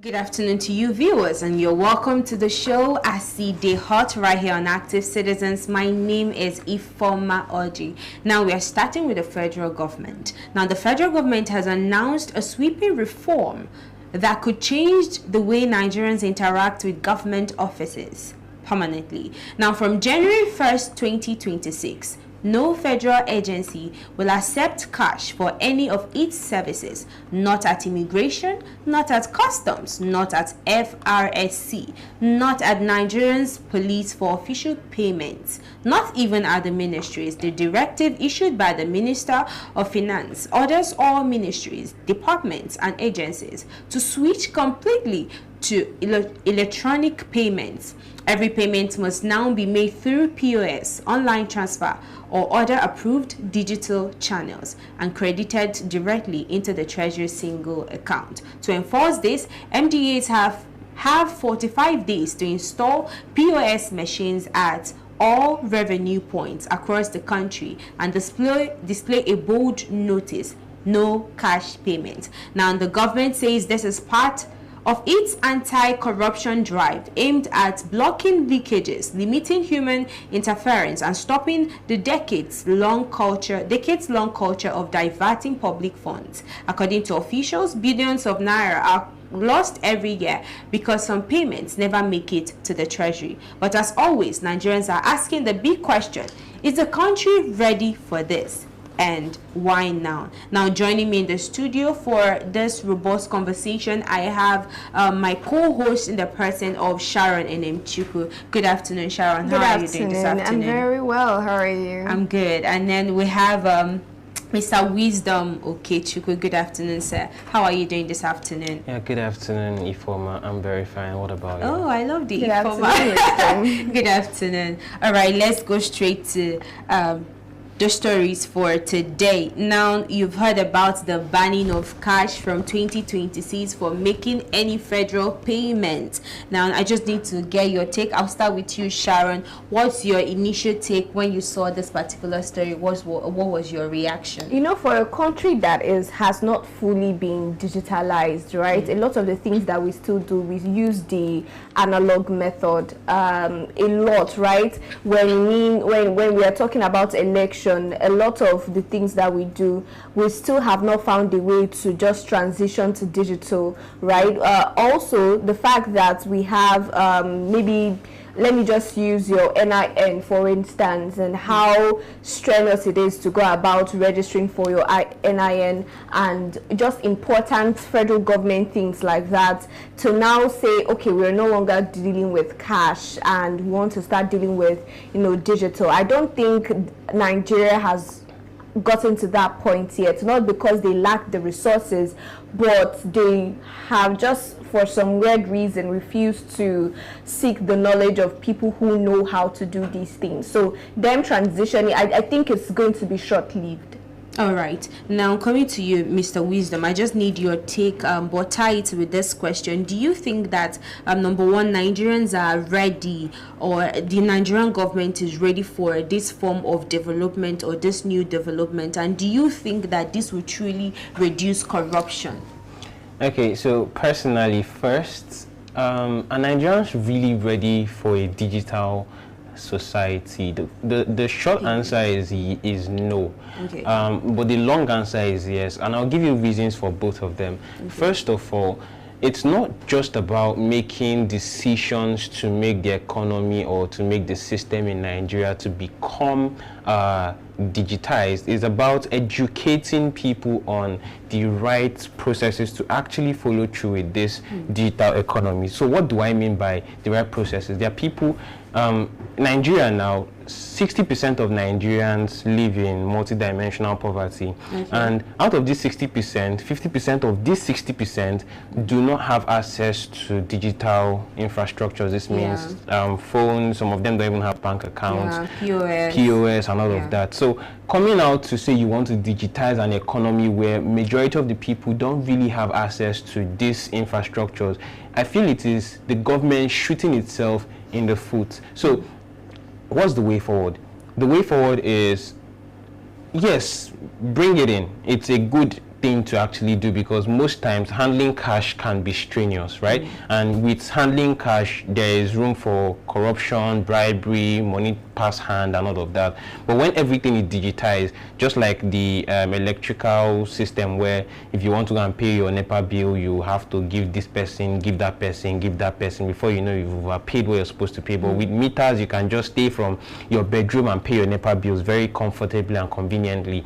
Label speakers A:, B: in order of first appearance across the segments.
A: Good afternoon to you viewers, and you're welcome to the show I See Day Hot right here on Active Citizens. My name is Ifoma Oji. Now we are starting with the federal government. Now the federal government has announced a sweeping reform that could change the way Nigerians interact with government offices permanently. Now from January 1st, 2026, no federal agency will accept cash for any of its services, not at immigration, not at customs, not at FRSC, not at Nigerians police for official payments, not even at the ministries. The directive issued by the Minister of Finance orders all ministries, departments, and agencies to switch completely to electronic payments. Every payment must now be made through POS, online transfer, or other approved digital channels and credited directly into the Treasury single account. To enforce this, MDAs have 45 days to install POS machines at all revenue points across the country and display a bold notice, no cash payment. Now the government says this is part of its anti-corruption drive aimed at blocking leakages, limiting human interference, and stopping the decades-long culture of diverting public funds. According to officials, billions of naira are lost every year because some payments never make it to the treasury. But as always, Nigerians are asking the big question: is the country ready for this? And why now? Now joining me in the studio for this robust conversation, I have my co-host in the person of Sharon Enemchukwu. Good afternoon, Sharon. How are you doing this afternoon?
B: I'm very well. How are you?
A: I'm good. And then we have Mr. Wisdom Okechukwu. Good afternoon, sir. How are you doing this afternoon?
C: Yeah, good afternoon, Ifoma. I'm very fine. What about you?
A: Oh, I love the
B: good
A: Ifoma.
B: Afternoon.
A: Good afternoon. All right, let's go straight to the stories for today. Now, you've heard about the banning of cash from 2026 for making any federal payment. Now, I just need to get your take. I'll start with you, Sharon. What's your initial take when you saw this particular story? What was your reaction?
B: You know, for a country that has not fully been digitalized, right? A lot of the things that we still do, we use the analog method a lot, right? When we are talking about election, a lot of the things that we do, we still have not found a way to just transition to digital, right? Also, the fact that we have maybe, let me just use your NIN for instance, and how strenuous it is to go about registering for your NIN, and just important federal government things like that, to now say, okay, we're no longer dealing with cash and we want to start dealing with, digital. I don't think Nigeria has gotten to that point yet, not because they lack the resources, but they have just, for some weird reason, refused to seek the knowledge of people who know how to do these things. So them transitioning, I think it's going to be short-lived.
A: All right. Now, coming to you, Mr. Wisdom, I just need your take, but tie it with this question. Do you think that, number one, Nigerians are ready, or the Nigerian government is ready for this form of development or this new development? And do you think that this will truly reduce corruption?
C: Okay, so personally, first, are Nigerians really ready for a digital society? The short answer is no.
A: Okay.
C: But the long answer is yes, and I'll give you reasons for both of them. Okay. First of all, it's not just about making decisions to make the economy or to make the system in Nigeria to become digitized. It's about educating people on the right processes to actually follow through with this digital economy. So what do I mean by the right processes? There are people, Nigeria now, 60% of Nigerians live in multidimensional poverty. Okay. And out of this 60%, 50% of this 60% do not have access to digital infrastructure. This means phones, some of them don't even have bank accounts, POS and all of that. So coming out to say you want to digitize an economy where majority of the people don't really have access to these infrastructures, I feel it is the government shooting itself in the foot. So what's the way forward? The way forward is, yes, bring it in. It's a good thing to actually do, because most times handling cash can be strenuous, right? And with handling cash, there is room for corruption, bribery, money pass hand, and all of that. But when everything is digitized, just like the electrical system, where if you want to go and pay your NEPA bill, you have to give this person, give that person, give that person, before you know you've paid what you're supposed to pay. But with meters, you can just stay from your bedroom and pay your NEPA bills very comfortably and conveniently.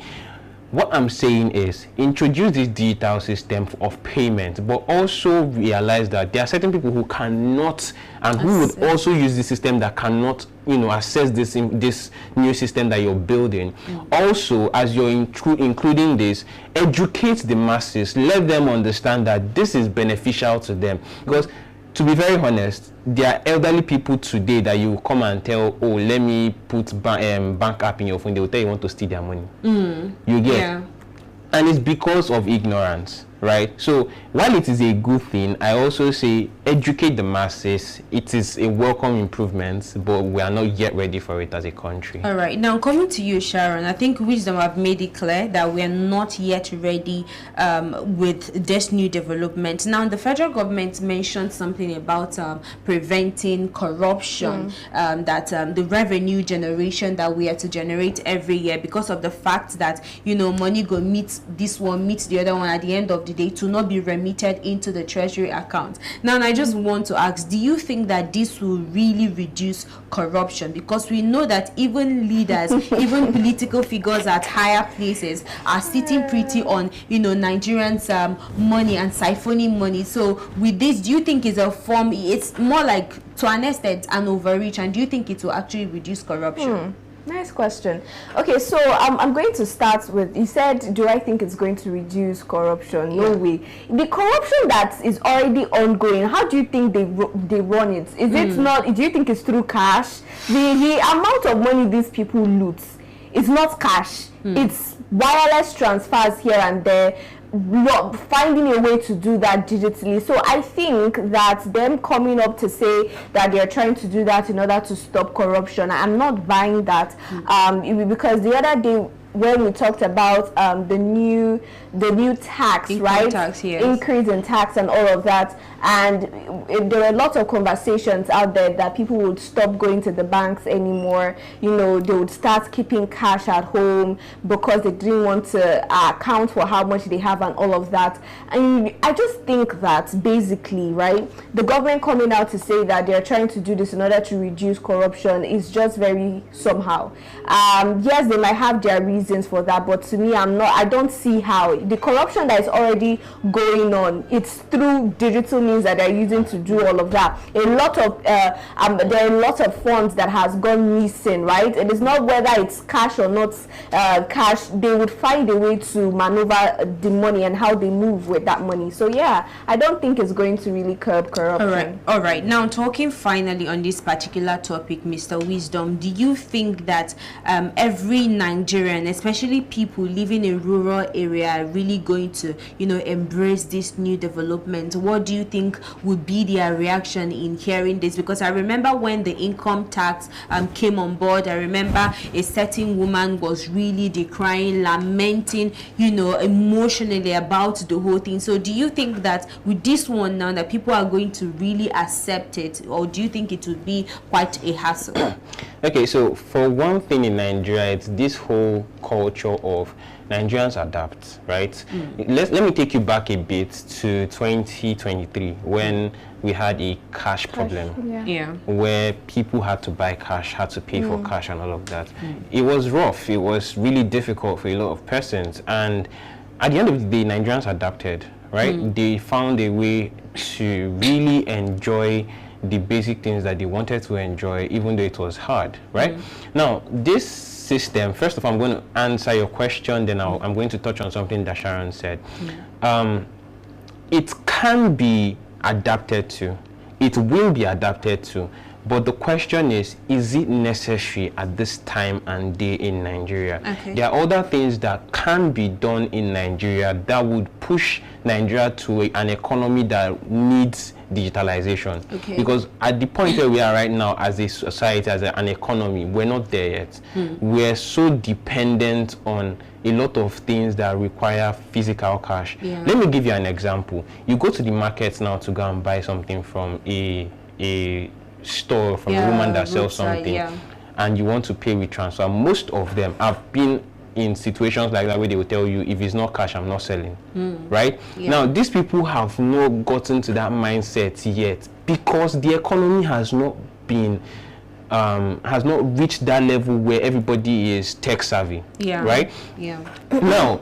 C: What I'm saying is, introduce this digital system of payment, but also realize that there are certain people who cannot, and who would also use the system that cannot, you know, access this new system that you're building. Also, as you're including this, educate the masses, let them understand that this is beneficial to them. Because, to be very honest, there are elderly people today that you come and tell, oh, let me put bank app in your phone. They will tell you want to steal their money. You get? Yeah. And it's because of ignorance, right? So while it is a good thing, I also say educate the masses. It is a welcome improvement, but we are not yet ready for it as a country.
A: All right, now coming to you, Sharon, I think Wisdom have made it clear that we are not yet ready with this new development. Now, the federal government mentioned something about preventing corruption, that the revenue generation that we are to generate every year, because of the fact that, you know, money go meet this one, meets the other one at the end of the day, to not be remitted into the treasury account. Now, I just want to ask, do you think that this will really reduce corruption? Because we know that even leaders, even political figures at higher places are sitting pretty on, you know, Nigerians' money and siphoning money. So with this, do you think it's a form, it's more like, to an extent, an overreach, and do you think it will actually reduce corruption?
B: Nice question. Okay, so I'm going to start with, you said, do I think it's going to reduce corruption? No way. The corruption that is already ongoing, how do you think they run it? Is it not, do you think it's through cash? The amount of money these people loot, it's not cash. It's wireless transfers here and there, finding a way to do that digitally. So I think that them coming up to say that they're trying to do that in order to stop corruption, I'm not buying that, because the other day when we talked about the new tax,
A: tax, yes.
B: Increase in tax and all of that, and there were lots of conversations out there that people would stop going to the banks anymore. You know, they would start keeping cash at home because they didn't want to account for how much they have and all of that. And I just think that basically, right, the government coming out to say that they're trying to do this in order to reduce corruption is just very somehow. Yes, they might have their reasons for that, but to me, I don't see how the corruption that is already going on, it's through digital means that they're using to do all of that. There are lots of funds that has gone missing, right? It is not whether it's cash or not cash. They would find a way to maneuver the money and how they move with that money. So yeah, I don't think it's going to really curb corruption.
A: All right. Now, talking finally on this particular topic, Mr. Wisdom, do you think that every Nigerian, especially people living in rural area, are really going to, you know, embrace this new development? What do you think would be their reaction in hearing this? Because I remember when the income tax came on board, I remember a certain woman was really decrying, lamenting, you know, emotionally about the whole thing. So do you think that with this one now that people are going to really accept it, or do you think it would be quite a hassle?
C: Okay, so for one thing in Nigeria, it's this whole culture of Nigerians adapt, right? Let me take you back a bit to 2023 when we had a cash problem, where people had to buy cash, had to pay for cash and all of that. It was rough. It was really difficult for a lot of persons. And at the end of the day, Nigerians adapted, right? They found a way to really enjoy the basic things that they wanted to enjoy, even though it was hard, right? Now, this system, first of all, I'm going to answer your question, then I'm going to touch on something that Sharon said. It can be adapted to. It will be adapted to. But the question is it necessary at this time and day in Nigeria? Okay. There are other things that can be done in Nigeria that would push Nigeria to an economy that needs digitalization.
A: Okay.
C: Because at the point where we are right now as a society, as an economy, we're not there yet. We're so dependent on a lot of things that require physical cash.
A: Yeah.
C: Let me give you an example. You go to the market now to go and buy something from a store, from a woman that sells something, and you want to pay with transfer. Most of them have been in situations like that where they will tell you, if it's not cash, I'm not selling. Right? Now, these people have not gotten to that mindset yet because the economy has not been has not reached that level where everybody is tech savvy. Right? Now,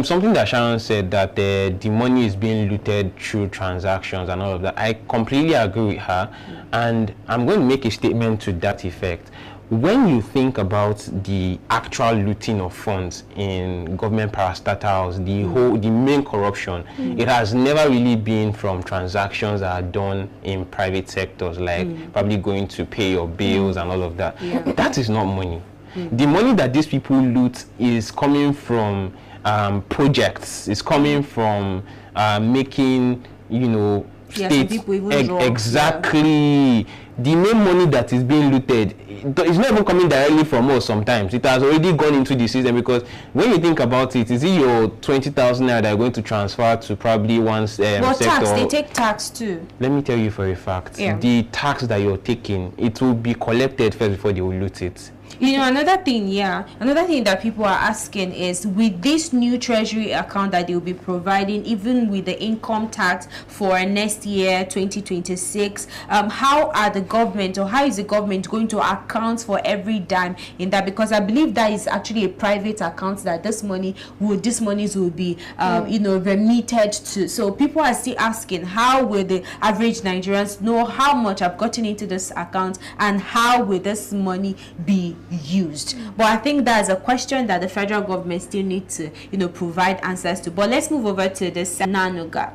C: something that Sharon said, that the money is being looted through transactions and all of that, I completely agree with her, and I'm going to make a statement to that effect. When you think about the actual looting of funds in government parastatals, the main corruption, it has never really been from transactions that are done in private sectors, like probably going to pay your bills and all of that. That is not money. The money that these people loot is coming from projects. It's coming from making, you know, states. Exactly. The main money that is being looted, it's not even coming directly from us sometimes. It has already gone into the system, because when you think about it, is it your 20,000 naira that are going to transfer to probably one
A: well,
C: sector?
A: Tax, they take tax too.
C: Let me tell you for a fact, the tax that you're taking, it will be collected first before they will loot it.
A: You know, another thing that people are asking is, with this new treasury account that they will be providing, even with the income tax for next year 2026, how are the government, or how is the government going to account for every dime in that? Because I believe that is actually a private account that this monies will be you know, remitted to. So people are still asking, how will the average Nigerians know how much I've gotten into this account, and how will this money be used? But I think that's a question that the federal government still needs to, you know, provide answers to. But let's move over to this Nanuga.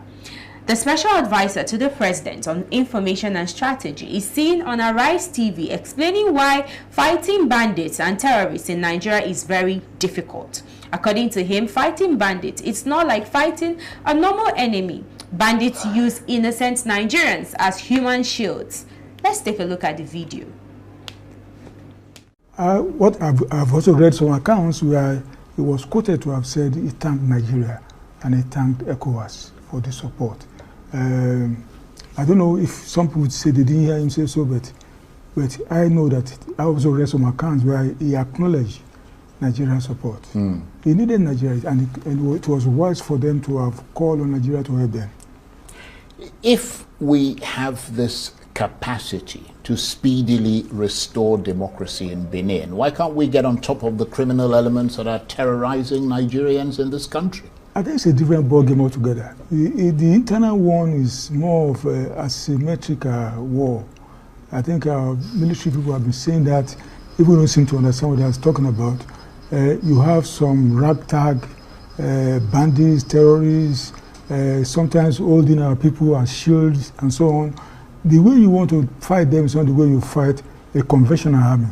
A: The special advisor to the president on information and strategy is seen on Arise TV explaining why fighting bandits and terrorists in Nigeria is very difficult. According to him, fighting bandits, it's not like fighting a normal enemy. Bandits use innocent Nigerians as human shields. Let's take a look at the video.
D: What I've also read some accounts where it was quoted to have said he thanked Nigeria and he thanked ECOWAS for the support. I don't know if some people would say they didn't hear him say so, but I know that I also read some accounts where he acknowledged Nigerian support. He needed Nigeria, and it was wise for them to have called on Nigeria to help them.
E: If we have this capacity to speedily restore democracy in Benin, why can't we get on top of the criminal elements that are terrorizing Nigerians in this country?
D: I think it's a different ballgame altogether. The internal one is more of an asymmetric war. I think our military people have been saying that, if we don't seem to understand what they're talking about. You have some ragtag bandits, terrorists, sometimes holding our people as shields and so on. The way you want to fight them is not the way you fight a conventional army.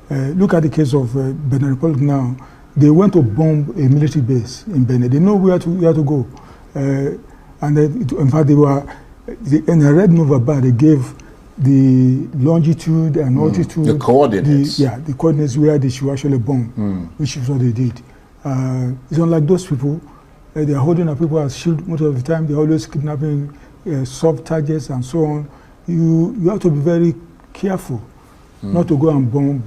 D: Look at the case of Benin Republic now. They went to bomb a military base in Benin. They know where to go. And in fact, in a Red Nova bar, they gave the longitude and altitude.
E: The coordinates.
D: The coordinates where they should actually bomb, which is what they did. It's not like those people. They are holding our people as shield most of the time. They're always kidnapping soft targets and so on. You have to be very careful not to go and bomb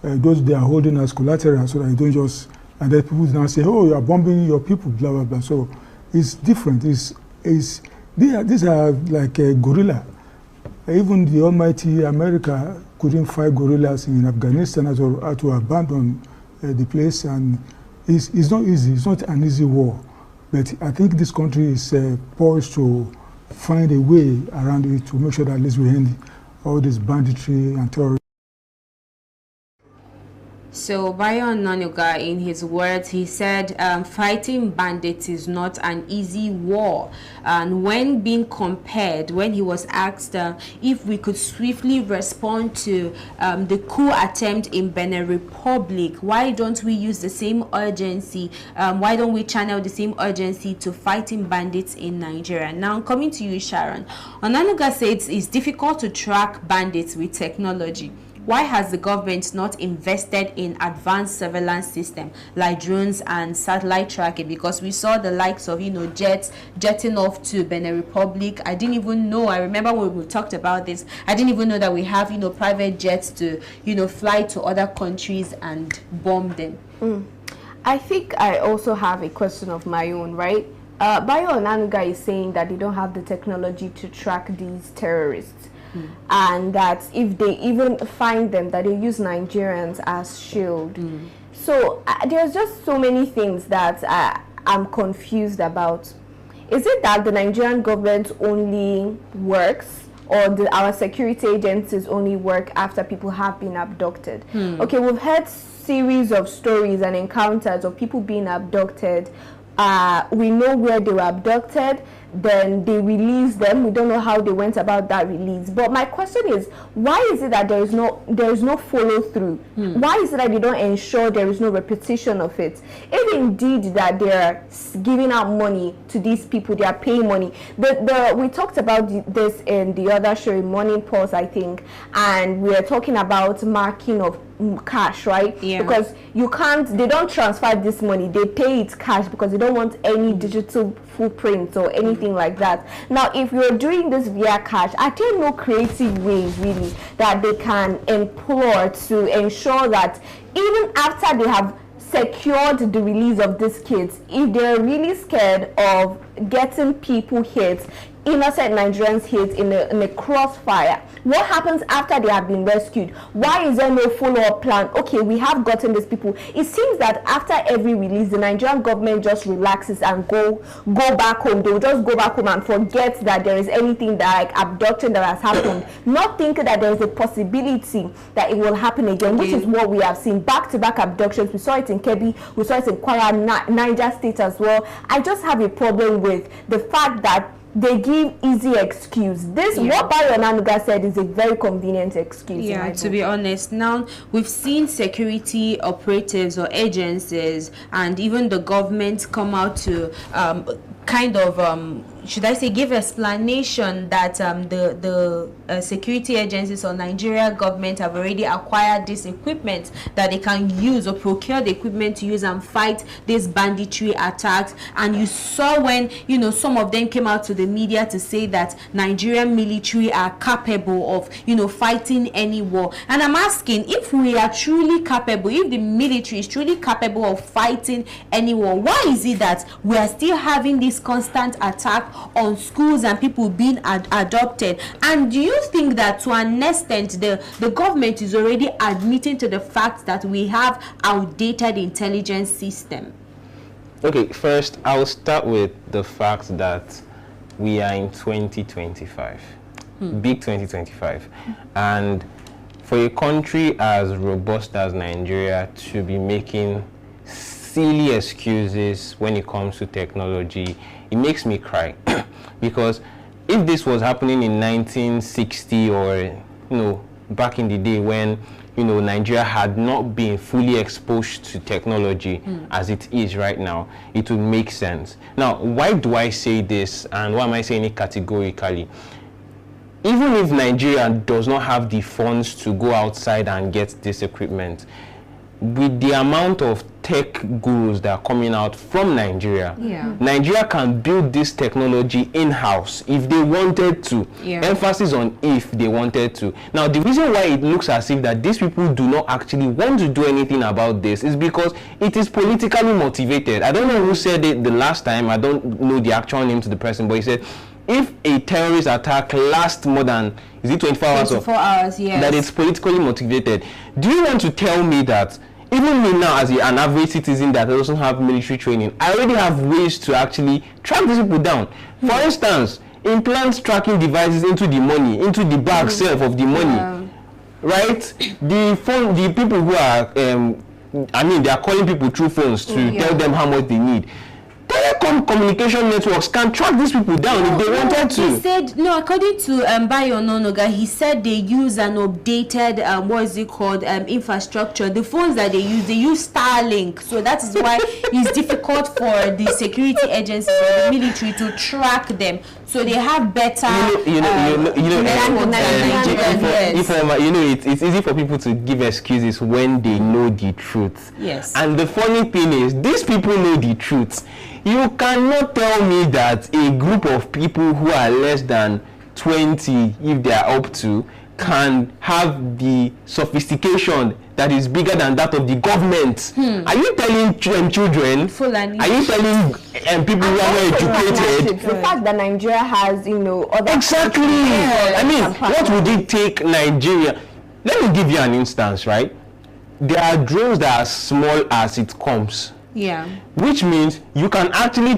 D: those they are holding as collateral, so that you don't just, and then people now say, oh, you are bombing your people, blah, blah, blah. So it's different. These are like a guerrilla. Even the almighty America couldn't fight guerrillas in Afghanistan, had to abandon the place, and it's not easy. It's not an easy war. But I think this country is poised to find a way around it to make sure that at least we end all this banditry and terrorism.
A: So Bayo Onanuga, in his words, he said, fighting bandits is not an easy war. And when being compared, when he was asked if we could swiftly respond to the coup attempt in Benin Republic, why don't we use the same urgency? Why don't we channel the same urgency to fighting bandits in Nigeria? Now, coming to you, Sharon. Onanuga says it's difficult to track bandits with technology. Why has the government not invested in advanced surveillance system like drones and satellite tracking? Because we saw the likes of, jets jetting off to Benin Republic. I didn't even know. I remember when we talked about this. I didn't even know that we have, private jets to, fly to other countries and bomb them.
B: I think I also have a question of my own, right? Bayo Onanuga is saying that they don't have the technology to track these terrorists. And that if they even find them, that they use Nigerians as shield. So there's just so many things that I'm confused about. Is it that the Nigerian government only works, or our security agencies only work after people have been abducted? Okay, we've heard series of stories and encounters of people being abducted. We know where they were abducted, then they release them. We don't know how they went about that release. But my question is, why is it that there is no follow through? Why is it that they don't ensure there is no repetition of it? If indeed that they are giving out money to these people, they are paying money. We talked about this in the other show, in Morning Pulse, I think, and we are talking about marking of cash, right?
A: Yeah.
B: Because they don't transfer this money, they pay it cash because they don't want any digital footprint or anything like that. Now, if you're doing this via cash, are there no creative ways really that they can employ to ensure that even after they have secured the release of these kids, if they're really scared of getting people hit, innocent Nigerians hit in a crossfire, what happens after they have been rescued? Why is there no follow-up plan? Okay, we have gotten these people. It seems that after every release, the Nigerian government just relaxes and go back home. They will just go back home and forget that there is anything like abduction that has happened, not thinking that there is a possibility that it will happen again, which is what we have seen. Back-to-back abductions. We saw it in Kebbi, we saw it in Kwara, Niger State as well. I just have a problem with the fact that they give easy excuse. What Bayo Onanuga said is a very convenient excuse.
A: Yeah, to be honest. Now, we've seen security operatives or agencies and even the government come out to should I say, give explanation that the security agencies or Nigeria government have already acquired this equipment that they can use, or procure the equipment to use and fight these banditry attacks. And you saw when, some of them came out to the media to say that Nigerian military are capable of, fighting any war. And I'm asking, if we are truly capable, if the military is truly capable of fighting any war, why is it that we are still having this constant attack on schools and people being adopted? And do you think that to an extent the government is already admitting to the fact that we have outdated intelligence system?
C: Okay, first I'll start with the fact that we are in 2025, big 2025, and for a country as robust as Nigeria to be making silly excuses when it comes to technology, it makes me cry. Because if this was happening in 1960 or back in the day when Nigeria had not been fully exposed to technology as it is right now, it would make sense. Now, why do I say this, and why am I saying it categorically? Even if Nigeria does not have the funds to go outside and get this equipment, with the amount of tech gurus that are coming out from Nigeria, Nigeria can build this technology in-house if they wanted to. Emphasis on if they wanted to. Now, the reason why it looks as if that these people do not actually want to do anything about this is because it is politically motivated. I don't know who said it the last time. I don't know the actual name to the person, but he said, if a terrorist attack lasts more than, is it 24 hours?
A: 24 hours, yes.
C: That it's politically motivated. Do you want to tell me that even me now, as an average citizen that doesn't have military training, I already have ways to actually track these people down? For instance, implant tracking devices into the money, into the bag self of the money, right? The people who are I mean, they are calling people through phones to tell them how much they need. Telecom communication networks can track these people down if they wanted to.
A: He said, no, according to Bayo Nonoga, he said they use an updated, what is it called, infrastructure. The phones that they use Starlink. So that is why it's difficult for the security agencies or the military to track them. So they have better
C: it's easy for people to give excuses when they know the truth.
A: Yes.
C: And the funny thing is, these people know the truth. You cannot tell me that a group of people who are less than 20, if they are up to, can have the sophistication that is bigger than that of the government. Are you telling children?
A: Fulani.
C: Are you telling people who are not educated?
B: The fact that Nigeria has, other
C: exactly. I mean, what would it take Nigeria? Let me give you an instance, right? There are drones that are small as it comes.
A: Yeah.
C: Which means you can actually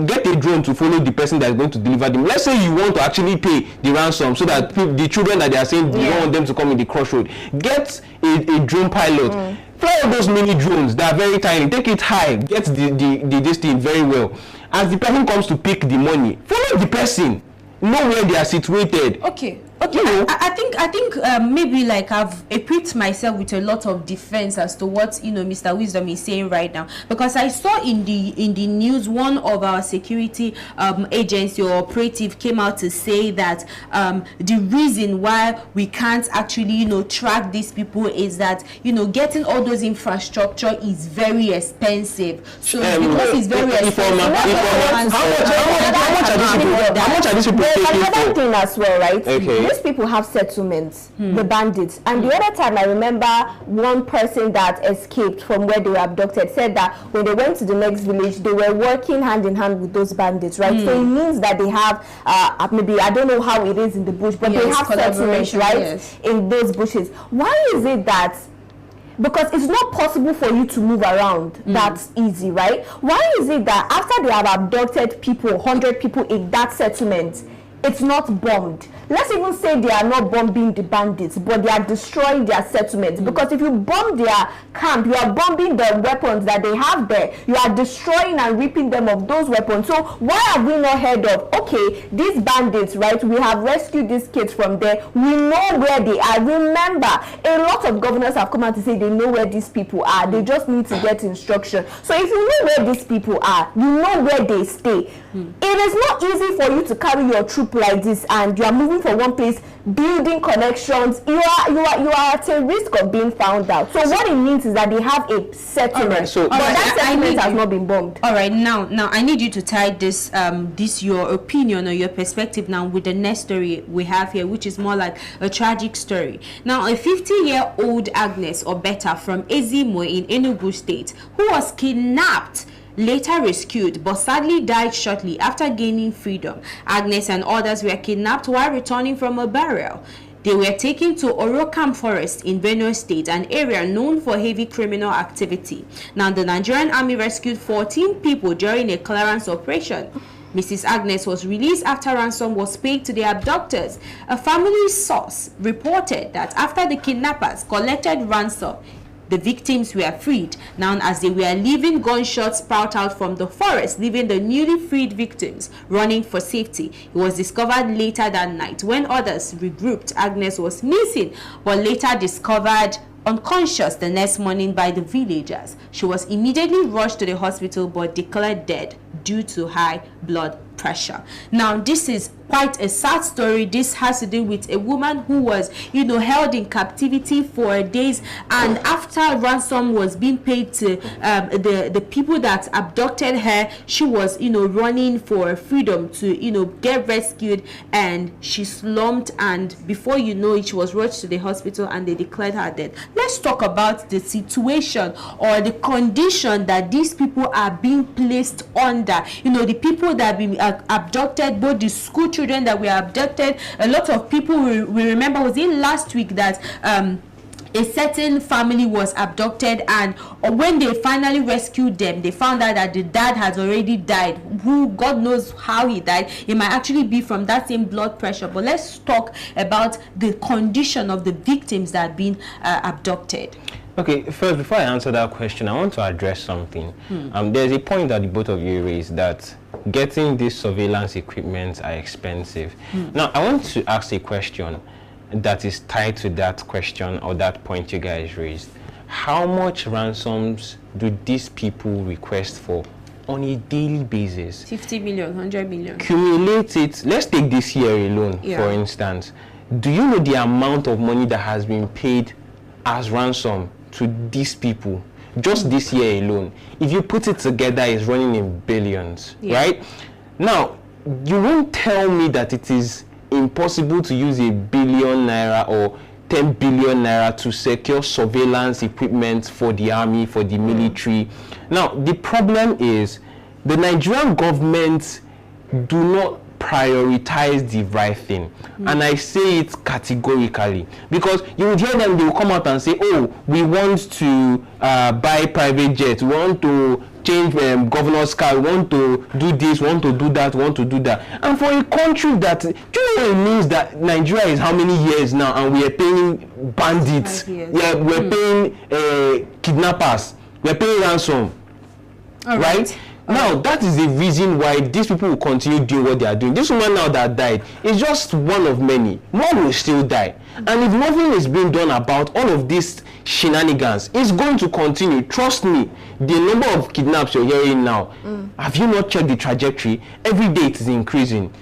C: get a drone to follow the person that is going to deliver them. Let's say you want to actually pay the ransom so that the children that they are saying you don't want them to come in the crossroad. Get a drone pilot. Fly all those mini drones that are very tiny. Take it high. Get this thing very well. As the person comes to pick the money, follow the person. Know where they are situated.
A: Okay. I think maybe like I've equipped myself with a lot of defense as to what Mr. Wisdom is saying right now, because I saw in the news one of our security agency or operative came out to say that the reason why we can't actually track these people is that getting all those infrastructure is very expensive. So because it's very expensive,
C: how much are these people taking for?
B: Another thing as well, right?
C: Okay.
B: These people have settlements, the bandits. And the other time I remember one person that escaped from where they were abducted said that when they went to the next village, they were working hand in hand with those bandits, right? So it means that they have, maybe, I don't know how it is in the bush, but they have settlements, right? In those bushes. Why is it that, because it's not possible for you to move around that's easy, right? Why is it that after they have abducted people, 100 people in that settlement, it's not bombed? Let's even say they are not bombing the bandits, but they are destroying their settlements. Because if you bomb their camp, you are bombing the weapons that they have there. You are destroying and ripping them of those weapons. So why have we not heard of, okay, these bandits, right? We have rescued these kids from there. We know where they are. Remember, a lot of governors have come out to say they know where these people are. They just need to get instruction. So if you know where these people are, you know where they stay. It is not easy for you to carry your troop like this and you are moving from one place, building connections. You are at a risk of being found out. So what it means is that they have a settlement.
A: Right,
B: but that settlement has not been bombed.
A: All right, now I need you to tie this your opinion or your perspective now with the next story we have here, which is more like a tragic story. Now, a 50-year-old Agnes Obeta from Ezimo in Enugu State, who was kidnapped, later rescued but sadly died shortly after gaining freedom. Agnes and others were kidnapped while returning from a burial. They were taken to Orokam Forest in Benue State, an area known for heavy criminal activity. Now, the Nigerian Army rescued 14 people during a clearance operation. Mrs. Agnes was released after ransom was paid to the abductors. A family source reported that after the kidnappers collected ransom, the victims were freed. Now, as they were leaving, gunshots sprout out from the forest, leaving the newly freed victims running for safety. It was discovered later that night. When others regrouped, Agnes was missing, but later discovered unconscious the next morning by the villagers. She was immediately rushed to the hospital but declared dead due to high blood pressure. Now, this is quite a sad story. This has to do with a woman who was, held in captivity for days, and after ransom was being paid to the people that abducted her, she was, running for freedom to, get rescued, and she slumped, and before you know it, she was rushed to the hospital and they declared her dead. Let's talk about the situation or the condition that these people are being placed under. The people that have been abducted, both the school children that were abducted. A lot of people we remember, was in last week that a certain family was abducted, and when they finally rescued them, they found out that the dad has already died. Who, God knows how he died. It might actually be from that same blood pressure. But let's talk about the condition of the victims that have been abducted.
C: Okay, first, before I answer that question, I want to address something. There's a point that the both of you raised, that getting these surveillance equipment are expensive. Now, I want to ask a question that is tied to that question or that point you guys raised. How much ransoms do these people request for on a daily basis?
A: 50 million, 100 million.
C: Cumulate it. Let's take this year alone, for instance. Do you know the amount of money that has been paid as ransom to these people just this year alone? If you put it together, it's running in billions, right? Now, you won't tell me that it is impossible to use ₦1 billion or 10 billion naira to secure surveillance equipment for the army, for the military. Now, the problem is the Nigerian government do not prioritize the right thing. And I say it categorically, because you would hear them, they will come out and say, oh, we want to buy private jets, we want to change governor's car, we want to do this, we want to do that, we want to do that. And for a country that, do you know what it means that Nigeria is how many years now and we are paying bandits, we're paying kidnappers, we're paying ransom, right? Now, that is the reason why these people will continue doing what they are doing. This woman now that died is just one of many. More will still die. And if nothing is being done about all of these shenanigans, it's going to continue. Trust me, the number of kidnaps you're hearing now, have you not checked the trajectory? Every day it is increasing.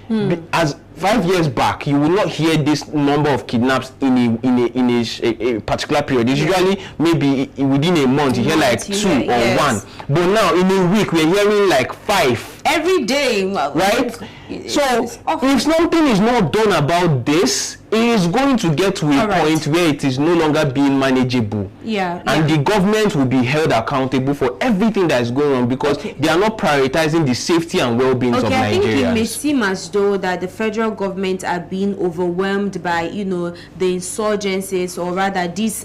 C: As 5 years back, you will not hear this number of kidnaps in a particular period. It's usually maybe within a month you hear like 2 or 1. But now in a week we're hearing like 5
A: every day,
C: right? So if something is not done about this, it is going to get to a point where it is no longer being manageable. And the government will be held accountable for everything that is going on, because they are not prioritizing the safety and well-being of Nigerians.
A: I think it may seem as though that the federal government are being overwhelmed by, you know, the insurgencies, or rather this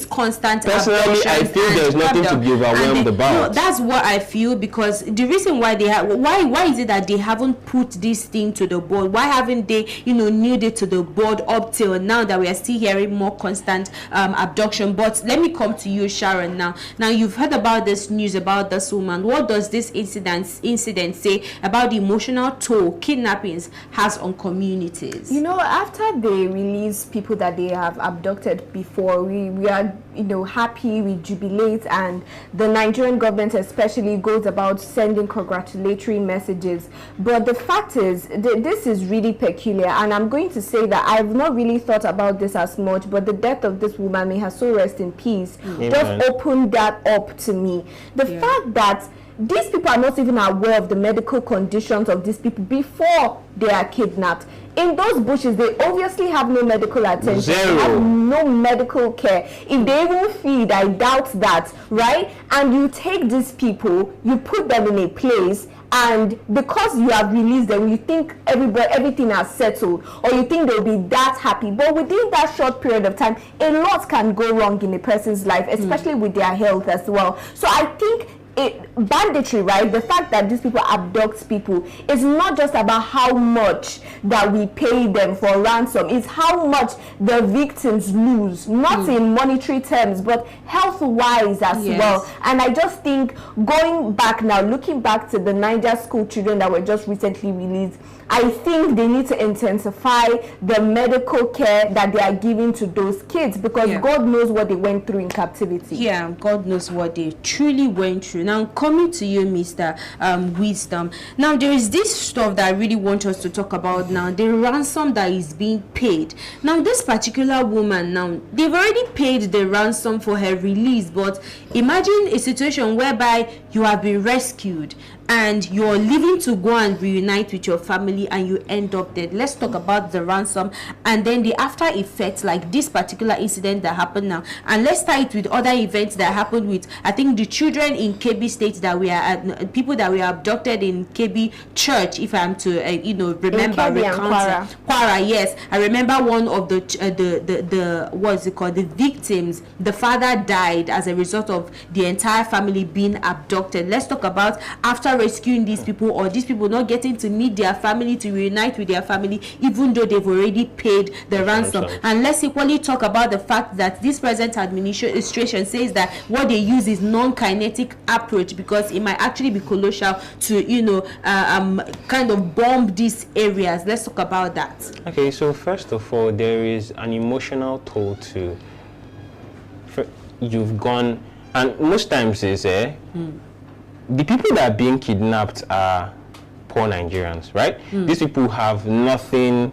A: constant
C: personally, I feel there's nothing to be overwhelmed about.
A: No, that's what I feel, because the reason why they have, why is it that they haven't put this thing to the board? Why haven't they, you know, nailed it to the board up till now, that we are still hearing more constant abduction? But let me come to you, Sharon. Now you've heard about this news about this woman. What does this incident say about the emotional toll kidnappings has on communities?
B: You know, after they release people that they have abducted before, we are, you know, happy, we jubilate, and the Nigerian government especially goes about sending congratulatory messages. But the fact is, this is really peculiar, and I'm going to say that I've not really thought about this as much, but the death of this woman, may her soul rest in peace, just opened that up to me. The fact that these people are not even aware of the medical conditions of these people before they are kidnapped. In those bushes, they obviously have no medical attention. They have no medical care. If they even feed, I doubt that, right? And you take these people, you put them in a place, and because you have released them, you think everything has settled, or you think they'll be that happy. But within that short period of time, a lot can go wrong in a person's life, especially with their health as well. So I think banditry, right? The fact that these people abduct people is not just about how much that we pay them for ransom, it's how much the victims lose, not in monetary terms, but health-wise as well. And I just think, going back now, looking back to the Niger school children that were just recently released, I think they need to intensify the medical care that they are giving to those kids, because God knows what they went through in captivity.
A: Yeah, God knows what they truly went through. Now, coming to you, Mr. Wisdom. Now, there is this stuff that I really want us to talk about now, the ransom that is being paid. Now, this particular woman, now, they've already paid the ransom for her release, but imagine a situation whereby you have been rescued and you're leaving to go and reunite with your family, and you end up dead. Let's talk about the ransom and then the after effects, like this particular incident that happened now. And let's tie it with other events that happened with, I think, the children in Kebbi State state that we are people that were abducted in KB Church, if I'm to remember, Kwara, yes. I remember one of the what's it called, the victims, the father died as a result of the entire family being abducted. Let's talk about after rescuing these people, or these people not getting to meet their family, to reunite with their family, even though they've already paid the ransom. And let's equally talk about the fact that this present administration says that what they use is non-kinetic approach, because it might actually be colossal to kind of bomb these areas. Let's talk about that.
C: Okay, so first of all, there is an emotional toll to you've gone, and most times is the people that are being kidnapped are poor Nigerians, right? These people have nothing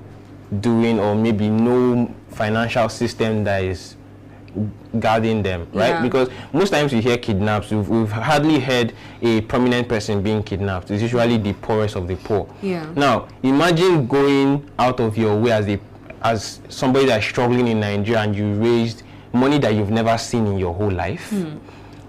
C: doing, or maybe no financial system that is guarding them, right?
A: Yeah.
C: Because most times you hear kidnaps, we've hardly heard a prominent person being kidnapped. It's usually the poorest of the poor.
A: Yeah.
C: Now imagine going out of your way as somebody that's struggling in Nigeria, and you raised money that you've never seen in your whole life,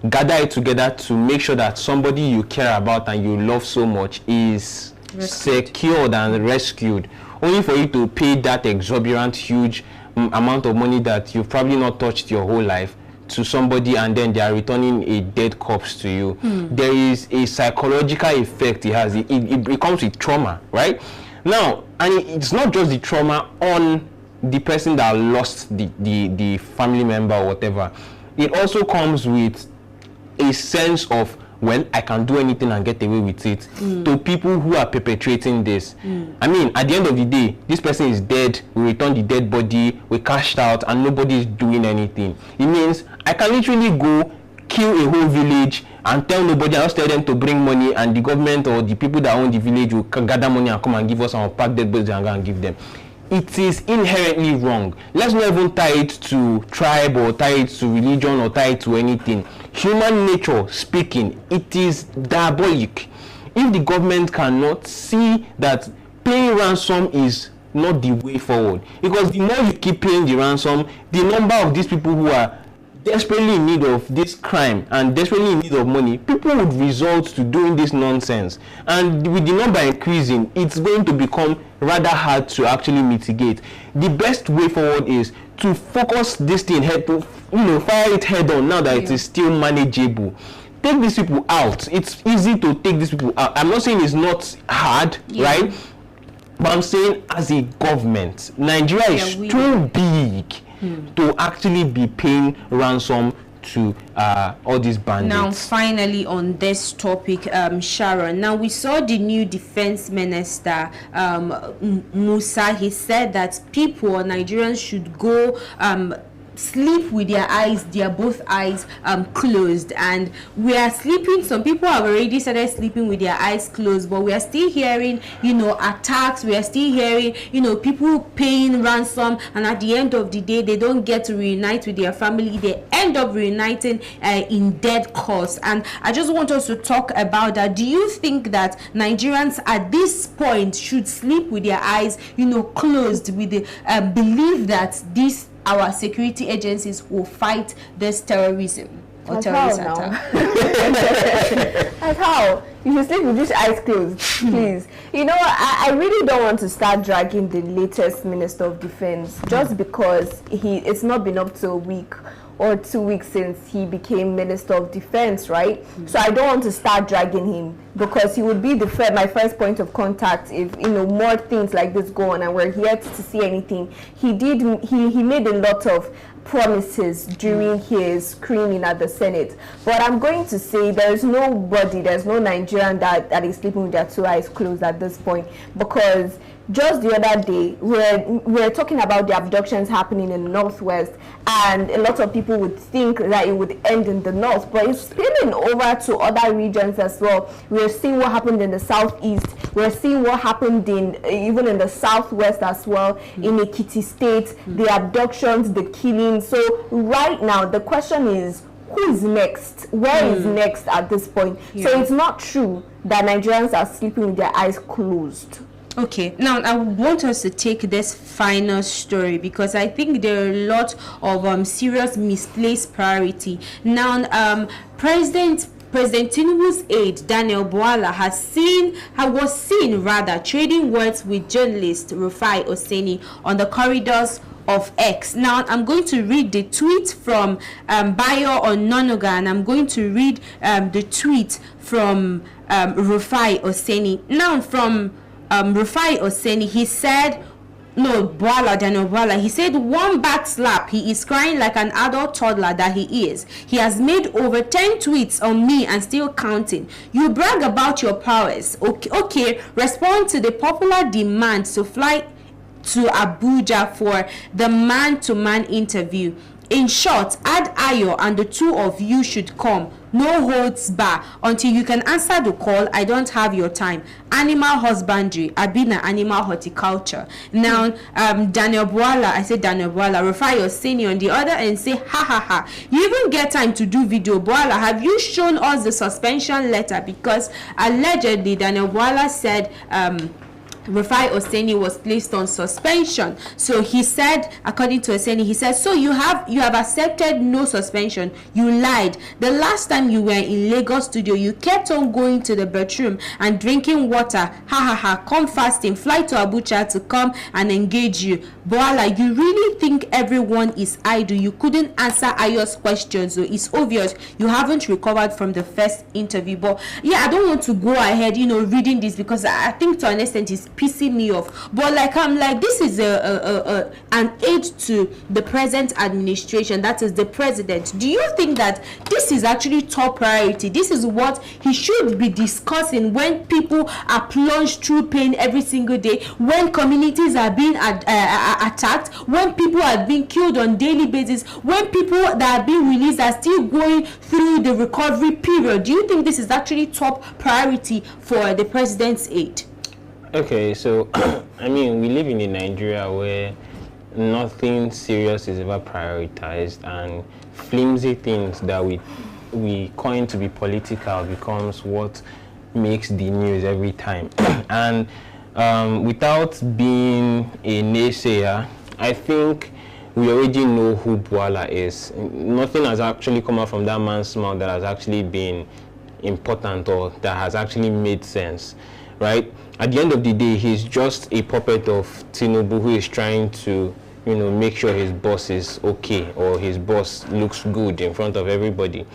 C: gather it together to make sure that somebody you care about and you love so much is secured and rescued, only for you to pay that exorbitant huge amount of money that you've probably not touched your whole life to somebody, and then they are returning a dead corpse to you. There is a psychological effect it has. It comes with trauma, right? Now, and it's not just the trauma on the person that lost the family member or whatever. It also comes with a sense of, well, I can do anything and get away with it, to people who are perpetrating this. I mean, at the end of the day, this person is dead, we return the dead body, we cashed out, and nobody is doing anything. It means I can literally go kill a whole village and tell nobody, and just tell them to bring money, and the government or the people that own the village will gather money and come and give us our packed dead bodies and go and give them. It is inherently wrong. Let's not even tie it to tribe, or tie it to religion, or tie it to anything. Human nature speaking, it is diabolic. If the government cannot see that paying ransom is not the way forward, because the more you keep paying the ransom, the number of these people who are desperately in need of this crime and desperately in need of money, people would resort to doing this nonsense. And with the number increasing, it's going to become rather hard to actually mitigate. The best way forward is to focus this thing fire it head on, now that it is still manageable. Take these people out. It's easy to take these people out. I'm not saying it's not hard, right? But I'm saying, as a government, Nigeria is too big to actually be paying ransom to all these bandits.
A: Now, finally, on this topic, Sharon, now we saw the new defense minister, Musa. He said that people, Nigerians, should go sleep with their both eyes closed, and we are sleeping. Some people have already started sleeping with their eyes closed, but we are still hearing attacks. We are still hearing people paying ransom, and at the end of the day they don't get to reunite with their family. They end up reuniting in dead corpse. And I just want us to talk about that. Do you think that Nigerians at this point should sleep with their eyes closed, with the belief that our security agencies will fight this terrorism or terrorist attack?
B: That's how. You should sleep with your eyes closed, please. I really don't want to start dragging the latest Minister of Defense just because it's not been up to a week or 2 weeks since he became Minister of Defense, right? So I don't want to start dragging him, because he would be my first point of contact if more things like this go on and we're here to see anything. He made a lot of promises during his screening at the Senate, but I'm going to say there's no Nigerian that is sleeping with their two eyes closed at this point, because just the other day we're talking about the abductions happening in the Northwest, and a lot of people would think that it would end in the North, but it's spilling over to other regions as well. We're seeing what happened in the Southeast. We're seeing what happened even in the Southwest as well, in Ekiti State, the abductions, the killings. So right now the question is, who is next? Where is next at this point? So it's not true that Nigerians are sleeping with their eyes closed.
A: Okay, now I want us to take this final story, because I think there are a lot of serious misplaced priority. Now, President President Tinubu's aide, Daniel Bwala, was seen trading words with journalist Rufai Oseni on the corridors of X. Now, I'm going to read the tweet from Bayo Ononuga, and I'm going to read the tweet from Rufai Oseni. Now, from Rufai Oseni, he said, Daniel Bwala, he said, one back slap, he is crying like an adult toddler that he is. He has made over 10 tweets on me and still counting. You brag about your prowess. Okay, respond to the popular demand to fly to Abuja for the man-to-man interview. In short, add Ayo and the two of you should come. No holds bar. Until you can answer the call, I don't have your time. Animal husbandry, Abina animal horticulture. Now, Daniel Bwala, Rufai Oseni on the other end say, ha. You even get time to do video. Bwala, have you shown us the suspension letter? Because allegedly, Daniel Bwala said, Rufai Oseni was placed on suspension. So he said, according to Oseni, he said, so you have accepted no suspension. You lied. The last time you were in Lagos studio, you kept on going to the bathroom and drinking water. Ha. Come fasting, fly to Abuja to come and engage you. Bwala, you really think everyone is idle? You couldn't answer Ayo's questions, so it's obvious you haven't recovered from the first interview. But yeah, I don't want to go ahead, reading this, because I think to an extent it's pissing me off. But I'm like, this is an aid to the present administration, that is the president. Do you think that this is actually top priority? This is what he should be discussing when people are plunged through pain every single day, when communities are being attacked, when people are being killed on daily basis, when people that are being released are still going through the recovery period? Do you think this is actually top priority for the president's aid?
C: Okay, so I mean, we live in a Nigeria where nothing serious is ever prioritized, and flimsy things that we coin to be political becomes what makes the news every time. And without being a naysayer, I think we already know who Bwala is. Nothing has actually come out from that man's mouth that has actually been important or that has actually made sense, right? At the end of the day, he's just a puppet of Tinubu who is trying to, make sure his boss is okay, or his boss looks good in front of everybody,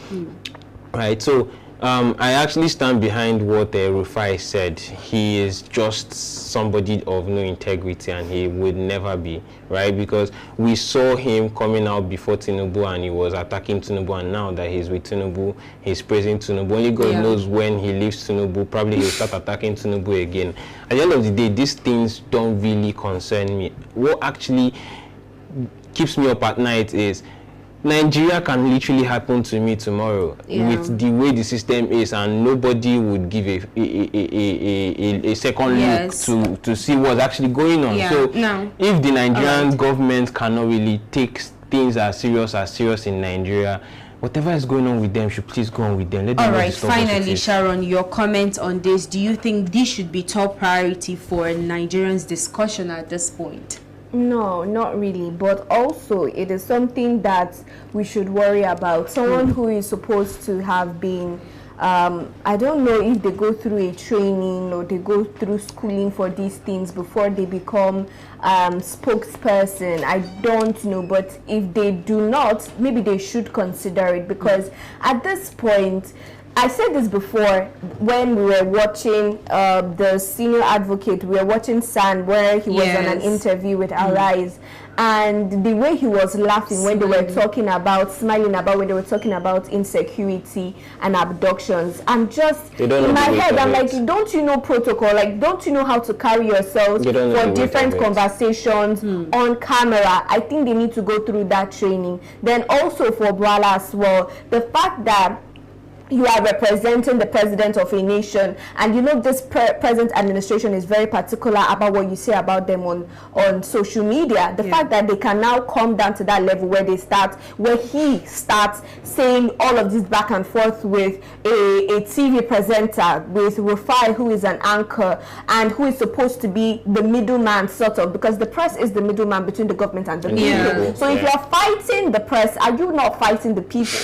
C: right? So I actually stand behind what Rufai said. He is just somebody of no integrity, and he would never be, right? Because we saw him coming out before Tinubu and he was attacking Tinubu, and now that he's with Tinubu, he's praising Tinubu. Only God knows when he leaves Tinubu, probably he'll start attacking Tinubu again. At the end of the day, these things don't really concern me. What actually keeps me up at night is Nigeria can literally happen to me tomorrow with the way the system is, and nobody would give a second look to see what's actually going on. So if the Nigerian government cannot really take things as serious in Nigeria, whatever is going on with them should please go on with them.
A: All right, finally, Sharon, your comment on this. Do you think this should be top priority for Nigerians' discussion at this point?
B: No, not really, but also it is something that we should worry about. Someone who is supposed to have been, I don't know if they go through a training or they go through schooling for these things before they become spokesperson. I don't know, but if they do not, maybe they should consider it, because at this point, I said this before when we were watching the senior advocate, we were watching San, where he was on an interview with Arise, and the way he was laughing when they were talking about, smiling about when they were talking about insecurity and abductions. And just in my head, I'm like, don't you know protocol? Like, don't you know how to carry yourselves for different conversations on camera? I think they need to go through that training. Then also for Bwala as well, the fact that you are representing the president of a nation, and this present administration is very particular about what you say about them on social media. The fact that they can now come down to that level where he starts saying all of this back and forth with a TV presenter, with Rufai, who is an anchor and who is supposed to be the middleman, sort of, because the press is the middleman between the government and the people. So if you're fighting the press, are you not fighting the people?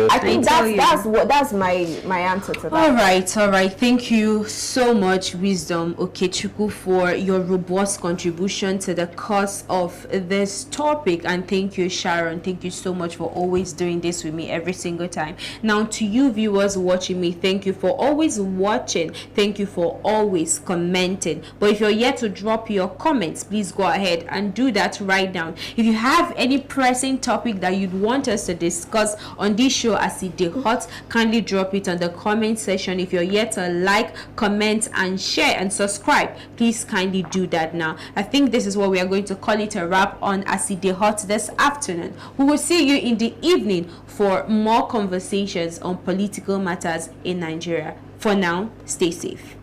B: I think that's that's my answer to that.
A: All right. Thank you so much, Wisdom Okechukwu, for your robust contribution to the cause of this topic. And thank you, Sharon. Thank you so much for always doing this with me every single time. Now, to you viewers watching me, thank you for always watching. Thank you for always commenting. But if you're yet to drop your comments, please go ahead and do that right now. If you have any pressing topic that you'd want us to discuss on this show as it dey hot, kindly drop it on the comment section. If you're yet to like, comment, and share and subscribe, please kindly do that now. I think this is what we are going to call it a wrap on as it dey hot this afternoon. We will see you in the evening for more conversations on political matters in Nigeria. For now, stay safe.